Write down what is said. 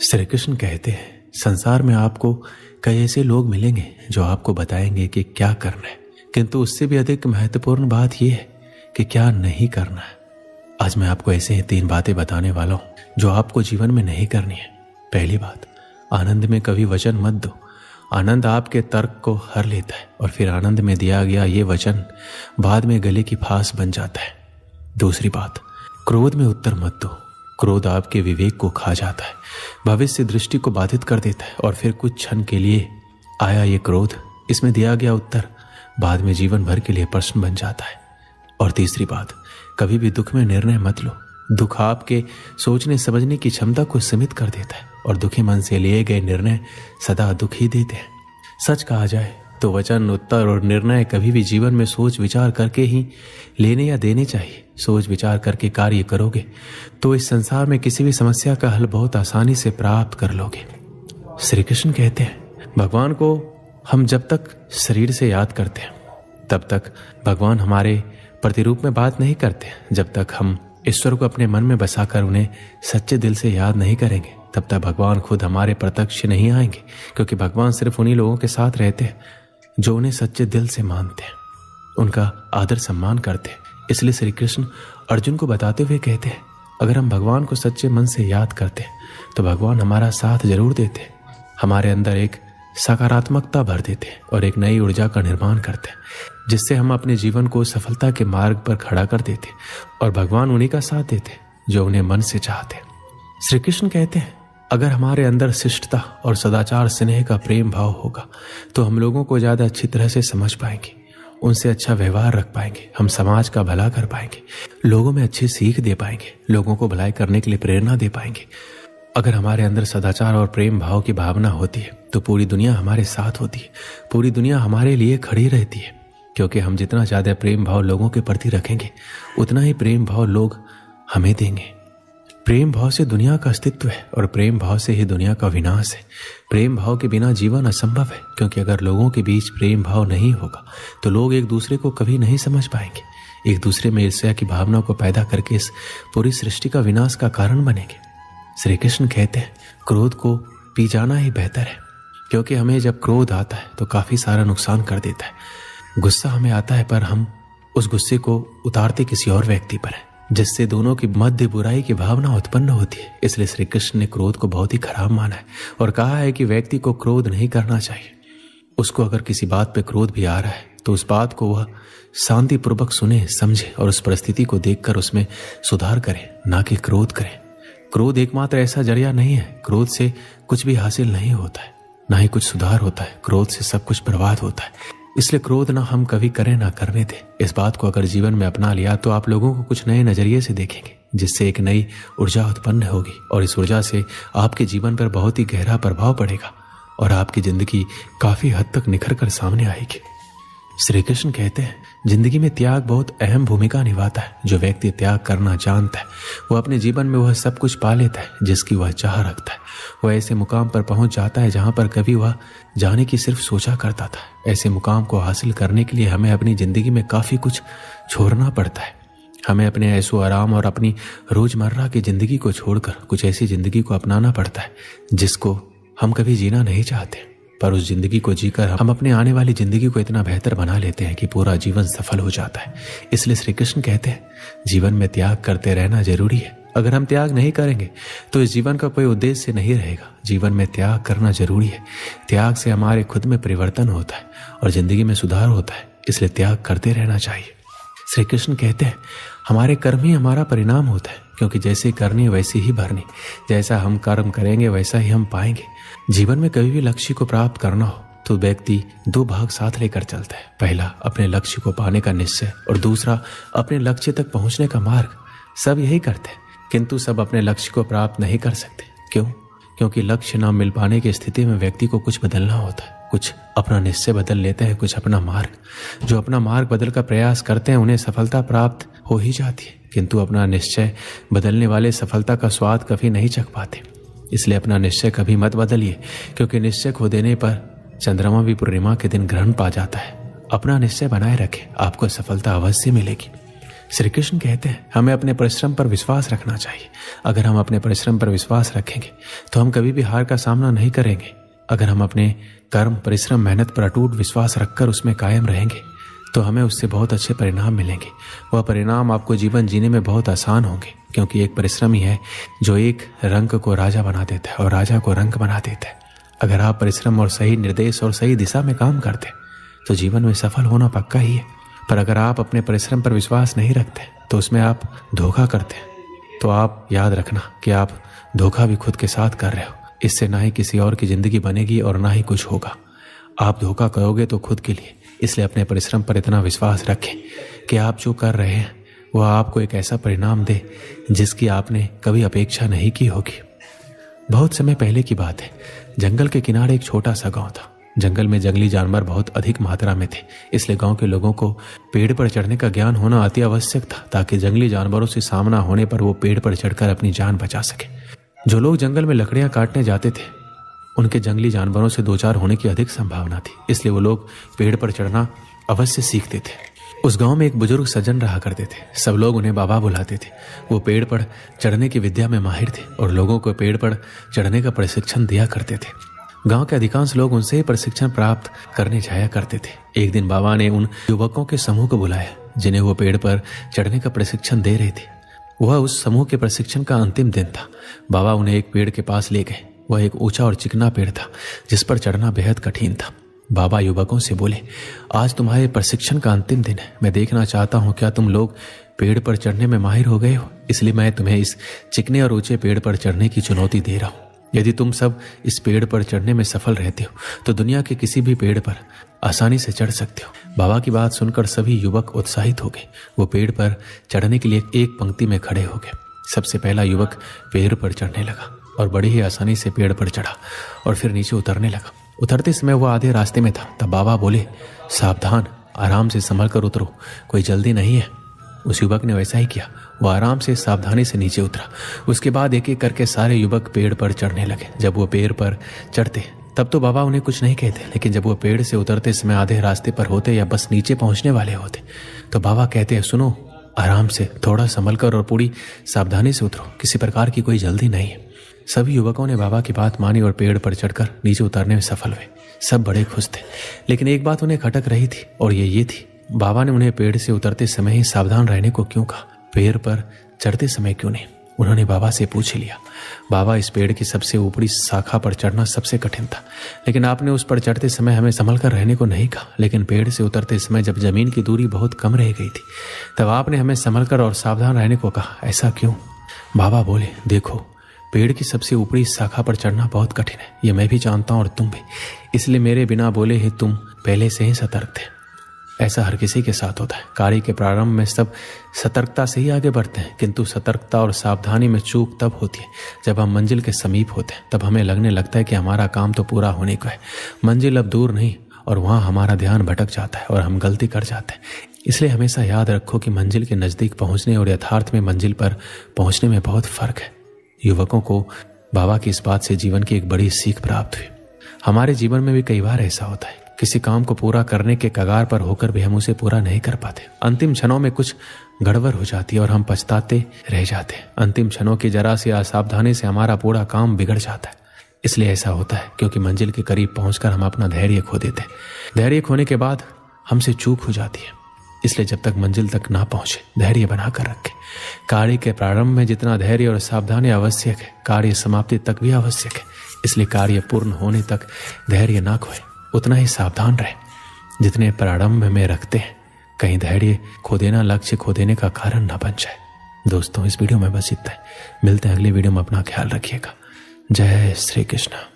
श्री कृष्ण कहते हैं, संसार में आपको कई ऐसे लोग मिलेंगे जो आपको बताएंगे कि क्या करना है, किंतु उससे भी अधिक महत्वपूर्ण बात यह है कि क्या नहीं करना है। आज मैं आपको ऐसे ही 3 बातें बताने वाला हूं जो आपको जीवन में नहीं करनी है। पहली बात, आनंद में कभी वचन मत दो। आनंद आपके तर्क को हर लेता है और फिर आनंद में दिया गया ये वचन बाद में गले की फांस बन जाता है। दूसरी बात, क्रोध में उत्तर मत दो। क्रोध आपके विवेक को खा जाता है, भविष्य दृष्टि को बाधित कर देता है और फिर कुछ क्षण के लिए आया ये क्रोध, इसमें दिया गया उत्तर बाद में जीवन भर के लिए प्रश्न बन जाता है। और तीसरी बात, कभी भी दुख में निर्णय मत लो। दुख आपके सोचने समझने की क्षमता को सीमित कर देता है और दुखी मन से लिए गए निर्णय सदा दुख ही देते हैं। सच कहा जाए तो वचन, उत्तर और निर्णय कभी भी जीवन में सोच विचार करके ही लेने या देने चाहिए। सोच विचार करके कार्य करोगे तो इस संसार में किसी भी समस्या का हल बहुत आसानी से प्राप्त कर लोगे। श्री कृष्ण कहते हैं, भगवान को हम जब तक शरीर से याद करते हैं तब तक भगवान हमारे प्रतिरूप में बात नहीं करते। जब तक हम ईश्वर को अपने मन में बसाकर उन्हें सच्चे दिल से याद नहीं करेंगे तब तक भगवान खुद हमारे प्रत्यक्ष नहीं आएंगे, क्योंकि भगवान सिर्फ उन्हीं लोगों के साथ रहते हैं जो उन्हें सच्चे दिल से मानते हैं, उनका आदर सम्मान करते हैं। इसलिए श्री कृष्ण अर्जुन को बताते हुए कहते हैं, अगर हम भगवान को सच्चे मन से याद करते हैं तो भगवान हमारा साथ जरूर देते हैं, हमारे अंदर एक सकारात्मकता भर देते हैं और एक नई ऊर्जा का निर्माण करते हैं, जिससे हम अपने जीवन को सफलता के मार्ग पर खड़ा कर देते हैं और भगवान उन्हीं का साथ देते हैं जो उन्हें मन से चाहते हैं। श्री कृष्ण कहते हैं, अगर हमारे अंदर शिष्टता और सदाचार स्नेह का प्रेम भाव होगा तो हम लोगों को ज्यादा अच्छी तरह से समझ पाएंगे, उनसे अच्छा व्यवहार रख पाएंगे, हम समाज का भला कर पाएंगे, लोगों में अच्छी सीख दे पाएंगे, लोगों को भलाई करने के लिए प्रेरणा दे पाएंगे। अगर हमारे अंदर सदाचार और प्रेम भाव की भावना होती है तो पूरी दुनिया हमारे साथ होती है, पूरी दुनिया हमारे लिए खड़ी रहती है, क्योंकि हम जितना ज्यादा प्रेम भाव लोगों के प्रति रखेंगे उतना ही प्रेम भाव लोग हमें देंगे। प्रेम भाव से दुनिया का अस्तित्व है और प्रेम भाव से ही दुनिया का विनाश है। प्रेम भाव के बिना जीवन असंभव है, क्योंकि अगर लोगों के बीच प्रेम भाव नहीं होगा तो लोग एक दूसरे को कभी नहीं समझ पाएंगे, एक दूसरे में ईर्ष्या की भावना को पैदा करके इस पूरी सृष्टि का विनाश का कारण बनेंगे। श्री कृष्ण कहते हैं, क्रोध को पी जाना ही बेहतर है, क्योंकि हमें जब क्रोध आता है तो काफी सारा नुकसान कर देता है। गुस्सा हमें आता है पर हम उस गुस्से को उतारते किसी और व्यक्ति पर है, जिससे दोनों की मध्य बुराई की भावना उत्पन्न होती है। इसलिए श्री कृष्ण ने क्रोध को बहुत ही खराब माना है और कहा है कि व्यक्ति को क्रोध नहीं करना चाहिए। उसको अगर किसी बात पे क्रोध भी आ रहा है तो उस बात को वह शांतिपूर्वक सुने, समझे और उस परिस्थिति को देखकर उसमें सुधार करे, ना कि क्रोध करे। क्रोध एकमात्र ऐसा जरिया नहीं है, क्रोध से कुछ भी हासिल नहीं होता है, ना ही कुछ सुधार होता है, क्रोध से सब कुछ बर्बाद होता है। इसलिए क्रोध ना हम कभी करें ना करने दें। इस बात को अगर जीवन में अपना लिया तो आप लोगों को कुछ नए नजरिए से देखेंगे, जिससे एक नई ऊर्जा उत्पन्न होगी और इस ऊर्जा से आपके जीवन पर बहुत ही गहरा प्रभाव पड़ेगा और आपकी जिंदगी काफी हद तक निखर कर सामने आएगी। श्री कृष्ण कहते हैं, जिंदगी में त्याग बहुत अहम भूमिका निभाता है। जो व्यक्ति त्याग करना जानता है वो अपने जीवन में वह सब कुछ पा लेता है जिसकी वह चाह रखता है। वह ऐसे मुकाम पर पहुंच जाता है जहां पर कभी वह जाने की सिर्फ सोचा करता था। ऐसे मुकाम को हासिल करने के लिए हमें अपनी जिंदगी में काफी कुछ छोड़ना पड़ता है। हमें अपने ऐशो आराम और अपनी रोजमर्रा की जिंदगी को छोड़कर कुछ ऐसी जिंदगी को अपनाना पड़ता है जिसको हम कभी जीना नहीं चाहते, पर उस जिंदगी को जीकर हम अपने आने वाली जिंदगी को इतना बेहतर बना लेते हैं कि पूरा जीवन सफल हो जाता है। इसलिए श्री कृष्ण कहते हैं, जीवन में त्याग करते रहना जरूरी है। अगर हम त्याग नहीं करेंगे तो इस जीवन का कोई उद्देश्य नहीं रहेगा। जीवन में त्याग करना जरूरी है। त्याग से हमारे खुद में परिवर्तन होता है और जिंदगी में सुधार होता है, इसलिए त्याग करते रहना चाहिए। श्री कृष्ण कहते हैं, हमारे कर्म ही हमारा परिणाम होता है, क्योंकि जैसे करनी वैसे ही भरनी। जैसा हम कर्म करेंगे वैसा ही हम पाएंगे। जीवन में कभी भी लक्ष्य को प्राप्त करना हो तो व्यक्ति 2 भाग साथ लेकर चलता है। पहला अपने लक्ष्य को पाने का निश्चय और दूसरा अपने लक्ष्य तक पहुंचने का मार्ग। सब यही करते हैं, किंतु सब अपने लक्ष्य को प्राप्त नहीं कर सकते। क्यों? क्योंकि लक्ष्य न मिल पाने की स्थिति में व्यक्ति को कुछ बदलना होता है। कुछ अपना निश्चय बदल लेते हैं, कुछ अपना मार्ग। जो अपना मार्ग बदल का प्रयास करते हैं उन्हें सफलता प्राप्त हो ही जाती है, किंतु अपना निश्चय बदलने वाले सफलता का स्वाद कभी नहीं चख पाते। इसलिए अपना निश्चय कभी मत बदलिए, क्योंकि निश्चय खो देने पर चंद्रमा भी पूर्णिमा के दिन ग्रहण पा जाता है। अपना निश्चय बनाए रखें, आपको सफलता अवश्य मिलेगी। श्री कृष्ण कहते हैं हमें अपने परिश्रम पर विश्वास रखना चाहिए। अगर हम अपने परिश्रम पर विश्वास रखेंगे तो हम कभी भी हार का सामना नहीं करेंगे। अगर हम अपने कर्म, परिश्रम, मेहनत पर अटूट विश्वास रखकर उसमें कायम रहेंगे तो हमें उससे बहुत अच्छे परिणाम मिलेंगे। वह परिणाम आपको जीवन जीने में बहुत आसान होंगे, क्योंकि एक परिश्रम ही है जो एक रंग को राजा बना देता है और राजा को रंग बना देता है। अगर आप परिश्रम और सही निर्देश और सही दिशा में काम करते तो जीवन में सफल होना पक्का ही है। पर अगर आप अपने परिश्रम पर विश्वास नहीं रखते तो उसमें आप धोखा करते हैं, तो आप याद रखना कि आप धोखा भी खुद के साथ कर रहे हो। इससे ना ही किसी और की जिंदगी बनेगी और ना ही कुछ होगा। आप धोखा करोगे तो खुद के लिए। इसलिए अपने परिश्रम पर इतना विश्वास रखें कि आप जो कर रहे हैं वह आपको एक ऐसा परिणाम दे जिसकी आपने कभी अपेक्षा नहीं की होगी। बहुत समय पहले की बात है, जंगल के किनारे एक छोटा सा गांव था। जंगल में जंगली जानवर बहुत अधिक मात्रा में थे, इसलिए गांव के लोगों को पेड़ पर चढ़ने का ज्ञान होना अति आवश्यक था, ताकि जंगली जानवरों से सामना होने पर वो पेड़ पर चढ़कर अपनी जान बचा सके। जो लोग जंगल में लकड़ियां काटने जाते थे उनके जंगली जानवरों से दो चार होने की अधिक संभावना थी, इसलिए वो लोग पेड़ पर चढ़ना अवश्य सीखते थे। उस गांव में एक बुजुर्ग सज्जन रहा करते थे। सब लोग उन्हें बाबा बुलाते थे। वो पेड़ पर चढ़ने की विद्या में माहिर थे और लोगों को पेड़ पर चढ़ने का प्रशिक्षण दिया करते थे। गांव के अधिकांश लोग उनसे ही प्रशिक्षण प्राप्त करने जाया करते थे। एक दिन बाबा ने उन युवकों के समूह को बुलाया जिन्हें वो पेड़ पर चढ़ने का प्रशिक्षण दे रहे थे। वह उस समूह के प्रशिक्षण का अंतिम दिन था। बाबा उन्हें एक पेड़ के पास ले गए। वह एक ऊंचा और चिकना पेड़ था जिस पर चढ़ना बेहद कठिन था। बाबा युवकों से बोले, आज तुम्हारे प्रशिक्षण का अंतिम दिन है। मैं देखना चाहता हूं क्या तुम लोग पेड़ पर चढ़ने में माहिर हो गए हो। इसलिए मैं तुम्हें इस चिकने और ऊंचे पेड़ पर चढ़ने की चुनौती दे रहा हूं। यदि तुम सब इस पेड़ पर चढ़ने में सफल रहते हो तो दुनिया के किसी भी पेड़ पर आसानी से चढ़ सकते हो। बाबा की बात सुनकर सभी युवक उत्साहित हो गए। वो पेड़ पर चढ़ने के लिए एक पंक्ति में खड़े हो गए। सबसे पहला युवक पेड़ पर चढ़ने लगा और बड़ी ही आसानी से पेड़ पर चढ़ा और फिर नीचे उतरने लगा। उतरते समय वो आधे रास्ते में था। तब बाबा बोले, सावधान, आराम से संभल कर उतरो, कोई जल्दी नहीं है। उस युवक ने वैसा ही किया। वो आराम से सावधानी से नीचे उतरा। उसके बाद एक एक करके सारे युवक पेड़ पर चढ़ने लगे। जब वो पेड़ पर चढ़ते तब तो बाबा उन्हें कुछ नहीं कहते, लेकिन जब वो पेड़ से उतरते समय आधे रास्ते पर होते या बस नीचे पहुंचने वाले होते तो बाबा कहते हैं, सुनो, आराम से, थोड़ा संभल कर और पूरी सावधानी से उतरो, किसी प्रकार की कोई जल्दी नहीं है। सभी युवकों ने बाबा की बात मानी और पेड़ पर चढ़कर नीचे उतरने में सफल हुए। सब बड़े खुश थे, लेकिन एक बात उन्हें खटक रही थी और ये थी, बाबा ने उन्हें पेड़ से उतरते समय ही सावधान रहने को क्यों कहा, पेड़ पर चढ़ते समय क्यों नहीं। उन्होंने बाबा से पूछ लिया, बाबा, इस पेड़ की सबसे ऊपरी शाखा पर चढ़ना सबसे कठिन था, लेकिन आपने उस पर चढ़ते समय हमें संभल कर रहने को नहीं कहा। लेकिन पेड़ से उतरते समय जब जमीन की दूरी बहुत कम रह गई थी तब आपने हमें संभल कर और सावधान रहने को कहा, ऐसा क्यों। बाबा बोले, देखो, पेड़ की सबसे ऊपरी शाखा पर चढ़ना बहुत कठिन है, ये मैं भी जानता हूं और तुम भी। इसलिए मेरे बिना बोले ही तुम पहले से ही सतर्क थे। ऐसा हर किसी के साथ होता है। कार्य के प्रारंभ में सब सतर्कता से ही आगे बढ़ते हैं, किंतु सतर्कता और सावधानी में चूक तब होती है जब हम मंजिल के समीप होते हैं। तब हमें लगने लगता है कि हमारा काम तो पूरा होने को है, मंजिल अब दूर नहीं, और वहां हमारा ध्यान भटक जाता है और हम गलती कर जाते हैं। इसलिए हमेशा याद रखो कि मंजिल के नजदीक पहुंचने और यथार्थ में मंजिल पर पहुंचने में बहुत फर्क है। युवकों को बाबा की इस बात से जीवन की एक बड़ी सीख प्राप्त हुई। हमारे जीवन में भी कई बार ऐसा होता है, किसी काम को पूरा करने के कगार पर होकर भी हम उसे पूरा नहीं कर पाते। अंतिम क्षणों में कुछ गड़बड़ हो जाती है और हम पछताते रह जाते हैं। अंतिम क्षणों की जरा सी असावधानी से हमारा पूरा काम बिगड़ जाता है। इसलिए ऐसा होता है क्योंकि मंजिल के करीब पहुंचकर हम अपना धैर्य खो देते हैं। धैर्य खोने के बाद हमसे चूक हो जाती है। इसलिए जब तक मंजिल तक ना पहुंचे धैर्य बनाकर रखें। कार्य के प्रारंभ में जितना धैर्य और सावधानी आवश्यक है, कार्य समाप्ति तक भी आवश्यक है। इसलिए कार्य पूर्ण होने तक धैर्य ना खोए, उतना ही सावधान रहे जितने प्रारंभ में रखते हैं। कहीं धैर्य खो देना लक्ष्य खो देने का कारण ना बन जाए। दोस्तों, इस वीडियो में बस इतना है। मिलते हैं अगली वीडियो में। अपना ख्याल रखिएगा। जय श्री कृष्ण।